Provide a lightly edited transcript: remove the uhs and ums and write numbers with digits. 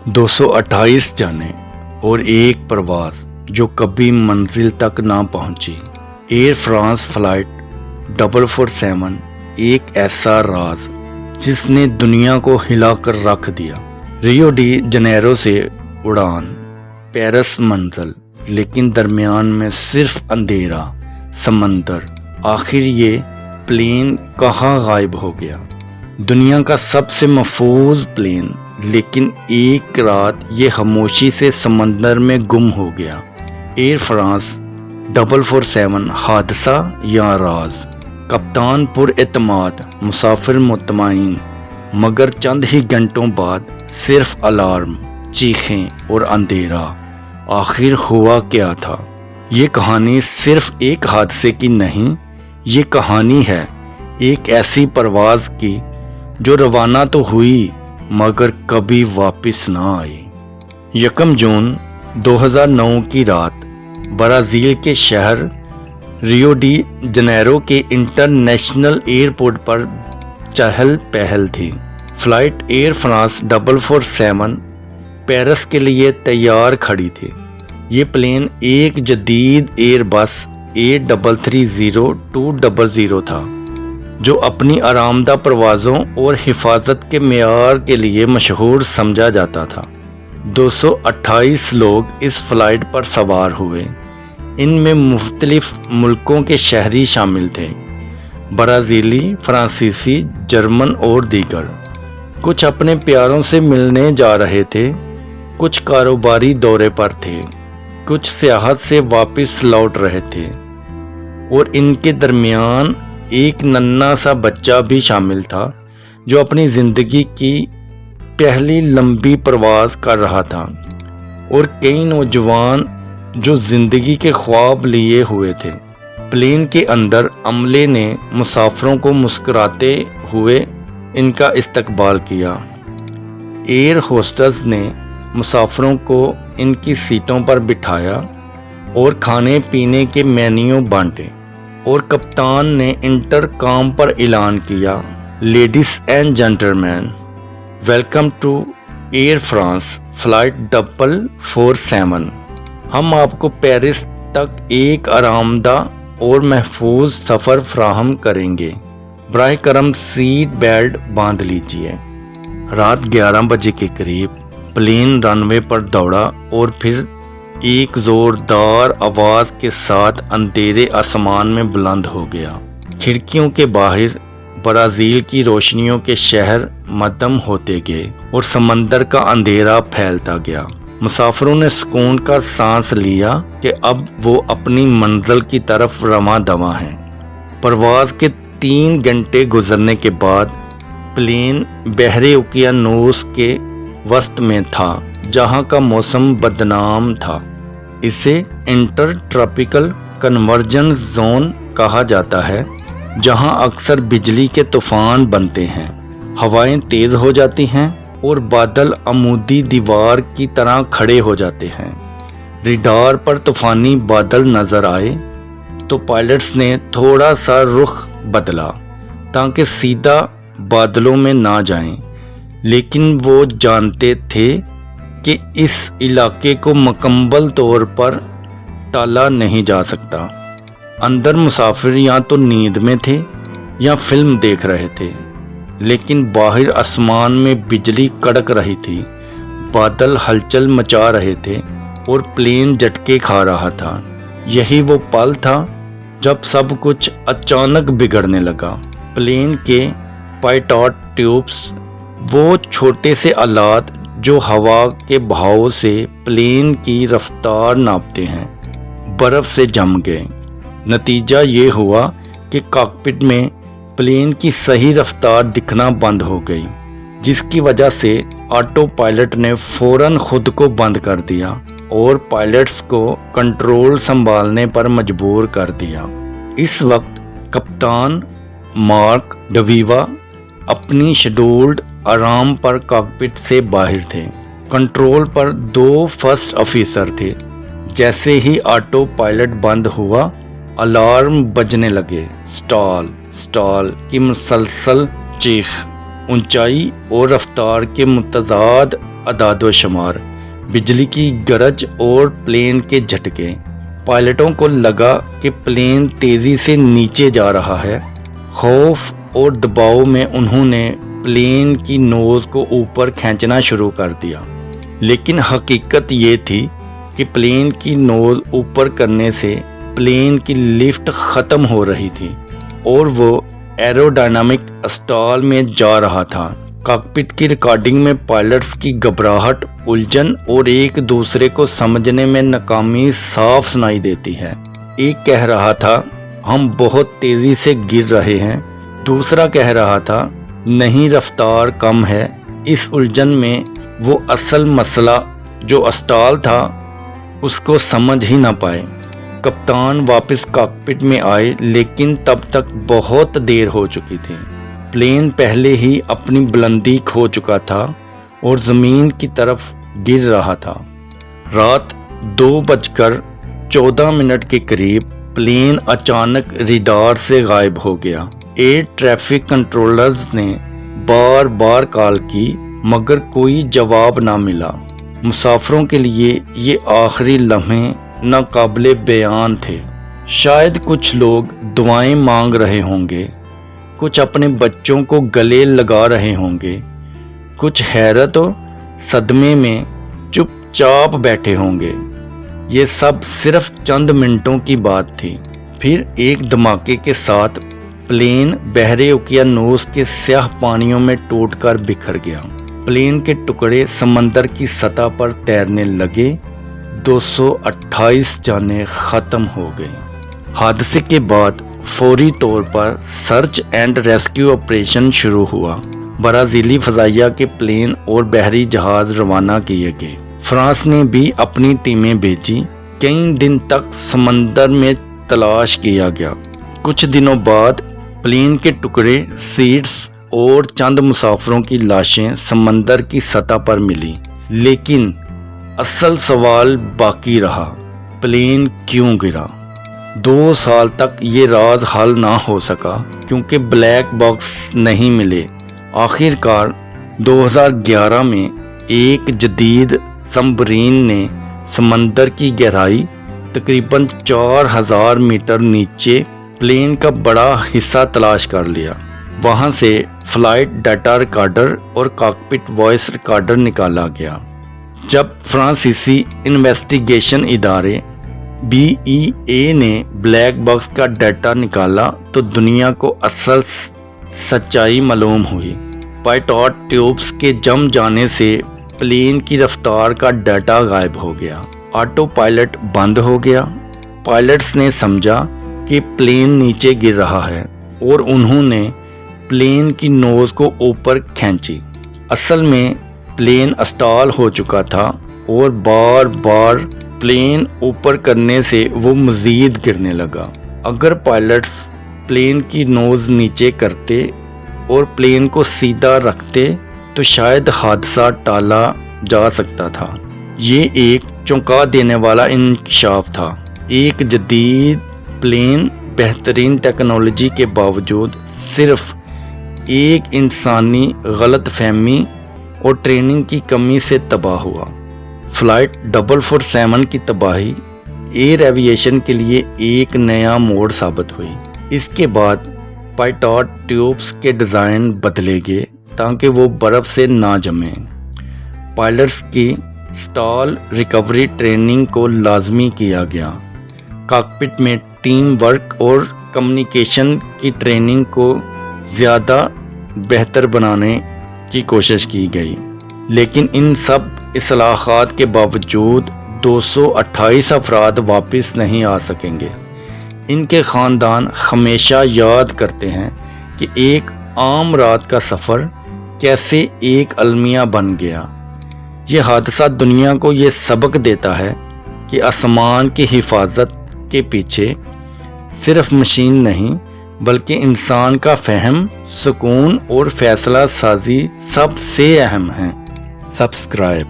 228 जाने और एक परवाज़ जो कभी मंजिल तक ना पहुंची। एयर फ्रांस फ्लाइट 447 एक ऐसा राज जिसने दुनिया को हिलाकर रख दिया। रियो डी जनेरो से उड़ान, पेरिस मंजिल, लेकिन दरमियान में सिर्फ अंधेरा समंदर। आखिर ये प्लेन कहाँ गायब हो गया? दुनिया का सबसे महफूज प्लेन, लेकिन एक रात ये खामोशी से समंदर में गुम हो गया। एयर फ्रांस 447 हादसा या राज? कप्तान पुरएतमाद, मुसाफिर मुतमईन, मगर चंद ही घंटों बाद सिर्फ अलार्म, चीखें और अंधेरा। आखिर हुआ क्या था? ये कहानी सिर्फ एक हादसे की नहीं, ये कहानी है एक ऐसी परवाज़ की जो रवाना तो हुई मगर कभी वापस ना आई। 1 जून 2009 की रात ब्राज़ील के शहर रियो डी जनेरो के इंटरनेशनल एयरपोर्ट पर चहल पहल थी। फ्लाइट एयर फ्रांस 447 पेरिस के लिए तैयार खड़ी थी। ये प्लेन एक जदीद एयरबस A330-200 था, जो अपनी आरामदा परवाज़ों और हिफाजत के मेयार के लिए मशहूर समझा जाता था। 228 लोग इस फ्लाइट पर सवार हुए। इनमें मुख्तलिफ मुल्कों के शहरी शामिल थे, ब्राज़ीली, फ्रांसीसी, जर्मन और दीगर। कुछ अपने प्यारों से मिलने जा रहे थे, कुछ कारोबारी दौरे पर थे, कुछ सियाहत से वापस लौट रहे थे, और इनके दरमियान एक नन्हा सा बच्चा भी शामिल था जो अपनी ज़िंदगी की पहली लंबी परवाज़ कर रहा था, और कई नौजवान जो ज़िंदगी के ख्वाब लिए हुए थे। प्लेन के अंदर अमले ने मुसाफिरों को मुस्कुराते हुए इनका इस्तकबाल किया। एयर होस्टेस ने मुसाफिरों को इनकी सीटों पर बिठाया और खाने पीने के मेन्यू बांटे, और कप्तान ने इंटरकॉम पर ऐलान किया, ladies and gentleman, welcome to Air France flight 447। हम आपको पेरिस तक एक आरामदा और महफूज सफ़र फ्राहम करेंगे। बराह करम सीट बेल्ट बांध लीजिए। रात 11 बजे के करीब प्लेन रनवे पर दौड़ा और फिर एक ज़ोरदार आवाज़ के साथ अंधेरे आसमान में बुलंद हो गया। खिड़कियों के बाहर ब्राज़ील की रोशनियों के शहर मद्धम होते गए और समंदर का अंधेरा फैलता गया। मुसाफिरों ने सुकून का सांस लिया कि अब वो अपनी मंजिल की तरफ रवां दवां हैं। परवाज़ के 3 घंटे गुजरने के बाद प्लेन बहरे उकियानोस के वस्त में था, जहां का मौसम बदनाम था। इसे इंटर ट्रॉपिकल कन्वर्जेंस जोन कहा जाता है, जहां अक्सर बिजली के तूफान बनते हैं, हवाएं तेज़ हो जाती हैं और बादल अमूदी दीवार की तरह खड़े हो जाते हैं। रडार पर तूफानी बादल नज़र आए तो पायलट्स ने थोड़ा सा रुख बदला ताकि सीधा बादलों में ना जाएं, लेकिन वो जानते थे कि इस इलाके को मुकम्मल तौर पर टाला नहीं जा सकता। अंदर मुसाफिर या तो नींद में थे या फिल्म देख रहे थे, लेकिन बाहर आसमान में बिजली कड़क रही थी, बादल हलचल मचा रहे थे और प्लेन झटके खा रहा था। यही वो पल था जब सब कुछ अचानक बिगड़ने लगा। प्लेन के पायलट ट्यूब्स, वो छोटे से आलात जो हवा के बहाव से प्लेन की रफ्तार नापते हैं, बर्फ़ से जम गए। नतीजा ये हुआ कि कॉकपिट में प्लेन की सही रफ्तार दिखना बंद हो गई, जिसकी वजह से ऑटो पायलट ने फ़ौरन खुद को बंद कर दिया और पायलट्स को कंट्रोल संभालने पर मजबूर कर दिया। इस वक्त कप्तान मार्क डवीवा अपनी शेड्यूल्ड आराम पर कॉकपिट से बाहर थे। कंट्रोल पर 2 फर्स्ट ऑफिसर थे। जैसे ही ऑटो पायलट बंद हुआ, अलार्म बजने लगे। स्टॉल स्टॉल की मुसलसल चीख। اونچائی اور رفتار کے متضاد اعداد و شمار، بجلی کی گرج اور پلین کے جھٹکے۔ پائلٹوں کو لگا کہ پلین تیزی سے نیچے جا رہا ہے۔ خوف اور دباؤ میں انہوں نے پلین کی نوز کو اوپر کھینچنا شروع کر دیا، لیکن حقیقت یہ تھی کہ پلین کی نوز اوپر کرنے سے پلین کی لفٹ ختم ہو رہی تھی اور وہ ایروڈائنامک اسٹال میں جا رہا تھا۔ کاکپٹ کی ریکارڈنگ میں پائلٹس کی گھبراہٹ، الجھن اور ایک دوسرے کو سمجھنے میں ناکامی صاف سنائی دیتی ہے۔ ایک کہہ رہا تھا ہم بہت تیزی سے گر رہے ہیں، دوسرا کہہ رہا تھا نہیں رفتار کم ہے۔ اس الجھن میں وہ اصل مسئلہ جو اسٹال تھا اس کو سمجھ ہی نہ پائے۔ کپتان واپس کاکپٹ میں آئے لیکن تب تک بہت دیر ہو چکی تھی۔ پلین پہلے ہی اپنی بلندی کھو چکا تھا اور زمین کی طرف گر رہا تھا۔ رات 2:14 کے قریب پلین اچانک ریڈار سے غائب ہو گیا۔ ایئر ٹریفک کنٹرولرز نے بار بار کال کی مگر کوئی جواب نہ ملا۔ مسافروں کے لیے یہ آخری لمحے ناقابل بیان تھے۔ شاید کچھ لوگ دعائیں مانگ رہے ہوں گے، کچھ اپنے بچوں کو گلے لگا رہے ہوں گے، کچھ حیرت و صدمے میں چپ چاپ بیٹھے ہوں گے۔ یہ سب صرف چند منٹوں کی بات تھی۔ پھر ایک دھماکے کے ساتھ پلین بحر اوقیانوس کے سیاہ پانیوں میں ٹوٹ کر بکھر گیا۔ پلین کے ٹکڑے سمندر کی سطح پر تیرنے لگے۔ 228 جانیں ختم ہو گئیں۔ حادثے کے بعد فوری طور پر سرچ اینڈ ریسکیو آپریشن شروع ہوا۔ برازیلی فضائیہ کے پلین اور بحری جہاز روانہ کیے گئے۔ فرانس نے بھی اپنی ٹیمیں بھیجی۔ کئی دن تک سمندر میں تلاش کیا گیا۔ کچھ دنوں بعد پلین کے ٹکڑے، سیٹس اور چند مسافروں کی لاشیں سمندر کی سطح پر ملی، لیکن اصل سوال باقی رہا، پلین کیوں گرا؟ 2 سال تک یہ راز حل نہ ہو سکا کیونکہ بلیک باکس نہیں ملے۔ آخر کار 2011 میں ایک جدید سمبرین نے سمندر کی گہرائی تقریباً 4000 میٹر نیچے پلین کا بڑا حصہ تلاش کر لیا۔ وہاں سے فلائٹ ڈیٹا ریکارڈر اور کاکپٹ وائس ریکارڈر نکالا گیا۔ جب فرانسیسی انویسٹیگیشن ادارے BEA نے بلیک باکس کا ڈیٹا نکالا تو دنیا کو اصل سچائی معلوم ہوئی۔ پائٹوٹ ٹیوبس کے جم جانے سے پلین کی رفتار کا ڈیٹا غائب ہو گیا۔ آٹو پائلٹ بند ہو گیا۔ پائلٹس نے سمجھا کہ پلین نیچے گر رہا ہے اور انہوں نے پلین کی نوز کو اوپر کھینچی۔ اصل میں پلین اسٹال ہو چکا تھا اور بار بار پلین اوپر کرنے سے وہ مزید گرنے لگا۔ اگر پائلٹس پلین کی نوز نیچے کرتے اور پلین کو سیدھا رکھتے تو شاید حادثہ ٹالا جا سکتا تھا۔ یہ ایک چونکا دینے والا انکشاف تھا۔ ایک جدید پلین بہترین ٹیکنالوجی کے باوجود صرف ایک انسانی غلط فہمی اور ٹریننگ کی کمی سے تباہ ہوا۔ فلائٹ 447 کی تباہی ایئر ایوییشن کے لیے ایک نیا موڑ ثابت ہوئی۔ اس کے بعد پائٹوٹ ٹیوبس کے ڈیزائن بدلے گئے تاکہ وہ برف سے نہ جمیں۔ پائلٹس کی اسٹال ریکوری ٹریننگ کو لازمی کیا گیا۔ کاکپٹ میں ٹیم ورک اور کمیونیکیشن کی ٹریننگ کو زیادہ بہتر بنانے کی کوشش کی گئی، لیکن ان سب اصلاحات کے باوجود 228 افراد واپس نہیں آ سکیں گے۔ ان کے خاندان ہمیشہ یاد کرتے ہیں کہ ایک عام رات کا سفر کیسے ایک المیہ بن گیا۔ یہ حادثہ دنیا کو یہ سبق دیتا ہے کہ آسمان کی حفاظت کے پیچھے صرف مشین نہیں بلکہ انسان کا فہم، سکون اور فیصلہ سازی سب سے اہم ہیں۔ سبسکرائب